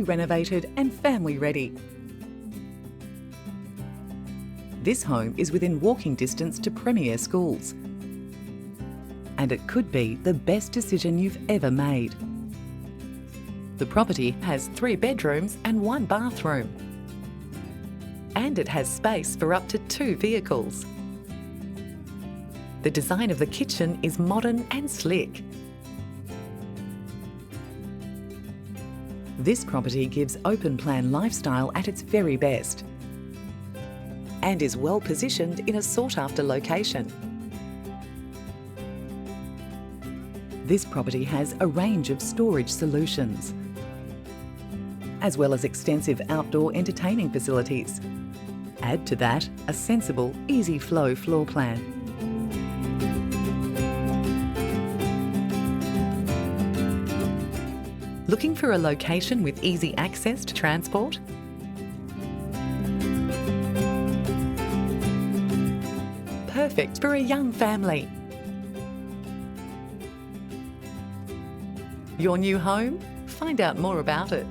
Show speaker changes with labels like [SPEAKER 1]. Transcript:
[SPEAKER 1] fully renovated and family ready. This home is within walking distance to premier schools, and it could be the best decision you've ever made. The property has 3 bedrooms and 1 bathroom, and it has space for up to 2 vehicles. The design of the kitchen is modern and slick. This property gives open plan lifestyle at its very best and is well positioned in a sought after location. This property has a range of storage solutions, as well as extensive outdoor entertaining facilities. Add to that a sensible, easy flow floor plan. Looking for a location with easy access to transport? Perfect for a young family. Your new home? Find out more about it.